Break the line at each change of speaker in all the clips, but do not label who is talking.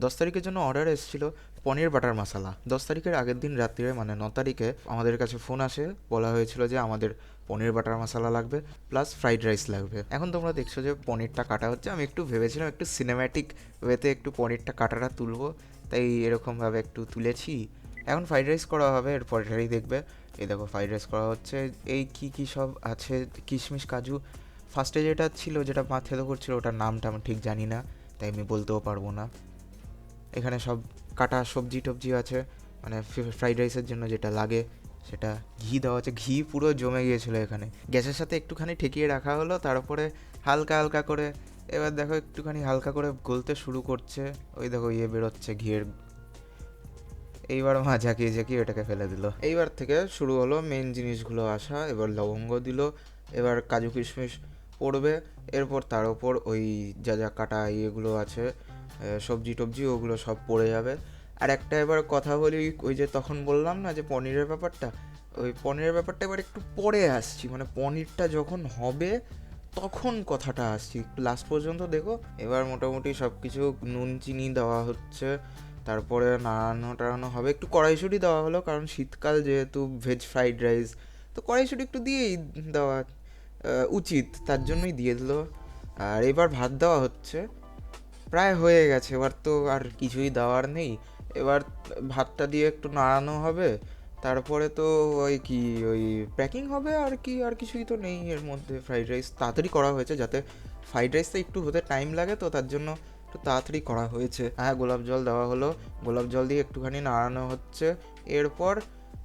10 তারিখের জন্য অর্ডার এসেছিলো পনির বাটার মশালা। 10 তারিখের আগের দিন রাত্রিরে মানে 9 তারিখে আমাদের কাছে ফোন আসে, বলা হয়েছিল যে আমাদের পনির বাটার মশালা লাগবে প্লাস ফ্রাইড রাইস লাগবে। এখন তোমরা দেখছো যে পনিরটা কাটা হচ্ছে, আমি একটু ভেবেছিলাম একটু সিনেম্যাটিক ওয়েতে একটু পনিরটা কাটাটা তুলবো, তাই এরকমভাবে একটু তুলেছি। এখন ফ্রাইড রাইস করা হবে, এর পরেটাই দেখবে। এই দেখো ফ্রাইড রাইস করা হচ্ছে। এই কি কি সব আছে, কিশমিশ কাজু। ফার্স্টে যেটা ছিল, যেটা থেতো করছিল, ওটার নামটা আমি ঠিক জানি না, তাই আমি বলতেও পারবো না। এখানে সব কাটা সবজি টবজি আছে, মানে ফ্রাইড রাইসের জন্য যেটা লাগে সেটা। ঘি দেওয়া আছে, ঘি পুরো জমে গিয়েছিলো এখানে। গ্যাসের সাথে একটুখানি ঠেকিয়ে রাখা হলো, তারপরে হালকা হালকা করে এবার দেখো একটুখানি হালকা করে গলতে শুরু করছে। ওই দেখো বেরোচ্ছে ঘিয়ের। এইবার মা ঝাঁকিয়ে ঝাঁকিয়ে ওটাকে ফেলে দিল। এইবার থেকে শুরু হলো মেন জিনিসগুলো আসা। এবার লবঙ্গ দিল, এবার কাজু কিশমিশ পড়বে, এরপর তার ওপর ওই যা যা কাটা ইয়েগুলো আছে, সবজি টবজি, ওগুলো সব পড়ে যাবে। আর একটা এবার কথা বলি, ওই যে তখন বললাম না যে পনিরের ব্যাপারটা, ওই পনিরের ব্যাপারটা এবার একটু পরে আসছি, মানে পনিরটা যখন হবে তখন কথাটা আসছি, একটু লাস্ট পর্যন্ত দেখো। এবার মোটামুটি সব কিছু নুন চিনি দেওয়া হচ্ছে, তারপরে নাড়ানো টাড়ানো হবে। একটু কড়াইশুঁটি দেওয়া হলো, কারণ শীতকাল যেহেতু, ভেজ ফ্রাইড রাইস তো কড়াইশুঁটি একটু দিয়েই দেওয়া উচিত, তার জন্যই দিয়ে দিল। আর এবার ভাত দেওয়া হচ্ছে, প্রায় হয়ে গেছে, এবার তো আর কিছুই দেওয়ার নেই। এবার ভাতটা দিয়ে একটু নাড়ানো হবে, তারপরে তো ওই কি ওই প্যাকিং হবে, আর কি আর কিছুই তো নেই এর মধ্যে। ফ্রাইড রাইস তাড়াতাড়ি করা হয়েছে, যাতে ফ্রাইড রাইসটা একটু হতে টাইম লাগে, তো তার জন্য একটু তাড়াতাড়ি করা হয়েছে। হ্যাঁ, গোলাপ জল দেওয়া হলো, গোলাপ জল দিয়ে একটুখানি নাড়ানো হচ্ছে, এরপর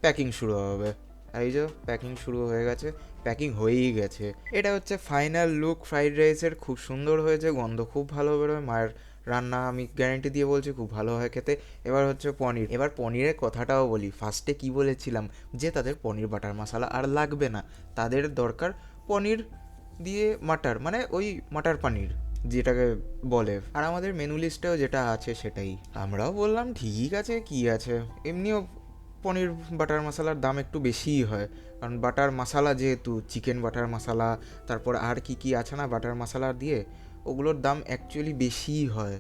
প্যাকিং শুরু হবে। আর এই যে প্যাকিং শুরু হয়ে গেছে, প্যাকিং হয়েই গেছে। এটা হচ্ছে ফাইনাল লুক ফ্রাইড রাইসের। খুব সুন্দর হয়েছে, গন্ধ খুব ভালো বেরোয়, মায়ের রান্না আমি গ্যারান্টি দিয়ে বলছি খুব ভালো হয় খেতে। এবার হচ্ছে পনির। এবার পনিরের কথাটাও বলি, ফার্স্টে কি বলেছিলাম, যে তাদের পনির বাটার মশলা আর লাগবে না, তাদের দরকার পনির দিয়ে মাটার, মানে ওই মাটার পনির যেটাকে বলে। আর আমাদের মেনু লিস্টেও যেটা আছে সেটাই। আমরাও বললাম ঠিক আছে, কি আছে, এমনিও পনির বাটার মশলার দাম একটু বেশিই হয়, কারণ বাটার মশলা যেহেতু, চিকেন বাটার মশলা, তারপর আর কি কি আছে না বাটার মশলা দিয়ে, ওগুলোর দাম অ্যাকচুয়ালি বেশিই হয়।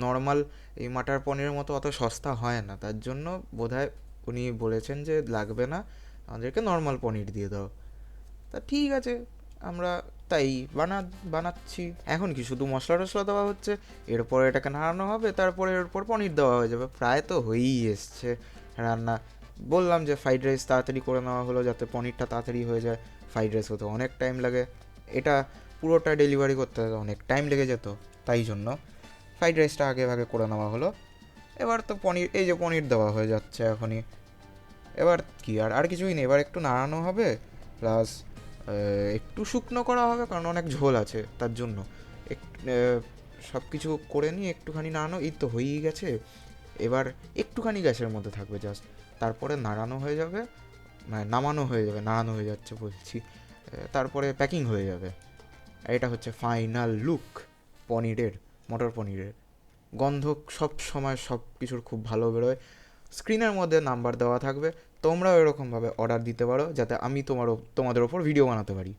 নর্মাল এই মাটার পনিরের মতো অত সস্তা হয় না, তার জন্য বোধহয় উনি বলেছেন যে লাগবে না, আমাদেরকে নর্মাল পনির দিয়ে দাও। তা ঠিক আছে, আমরা তাই বানাচ্ছি। এখন কি শুধু মশলা টশলা দেওয়া হচ্ছে, এরপর এটাকে নাড়ানো হবে, তারপরে এরপর পনির দেওয়া হয়ে যাবে। প্রায় তো হয়েই এসছে রান্না। বললাম যে ফ্রাইড রাইস তাড়াতাড়ি করে নেওয়া হলো যাতে পনিরটা তাড়াতাড়ি হয়ে যায়। ফ্রাইড রাইস হতে অনেক টাইম লাগে, এটা পুরোটা ডেলিভারি করতে অনেক টাইম লেগে যেত, তাই জন্য ফ্রাইড রাইসটা আগে ভাগে করে নেওয়া হলো। এবার তো পনির, এই যে পনির দেওয়া হয়ে যাচ্ছে এখনই। এবার কি আর আর কিছুই নেই, এবার একটু নাড়ানো হবে, প্লাস একটু শুকনো করা হবে, কারণ অনেক ঝোল আছে তার জন্য। সব কিছু করে নিয়ে একটুখানি নাড়ানো, এই তো হয়েই গেছে। এবার একটুখানি গ্যাসের মধ্যে থাকবে জাস্ট, তারপরে নাড়ানো হয়ে যাবে, মানে নামানো হয়ে যাবে, নাড়ানো হয়ে যাচ্ছে বলছি, তারপরে প্যাকিং হয়ে যাবে। আর এটা হচ্ছে ফাইনাল লুক পনিরের, মটর পনিরের। গন্ধ সব সময় সব কিছুর খুব ভালো বেরোয়। স্ক্রিনের মধ্যে নাম্বার দেওয়া থাকবে, তোমরাও এরকমভাবে অর্ডার দিতে পারো, যাতে আমি তোমাদের ওপর ভিডিও বানাতে পারি।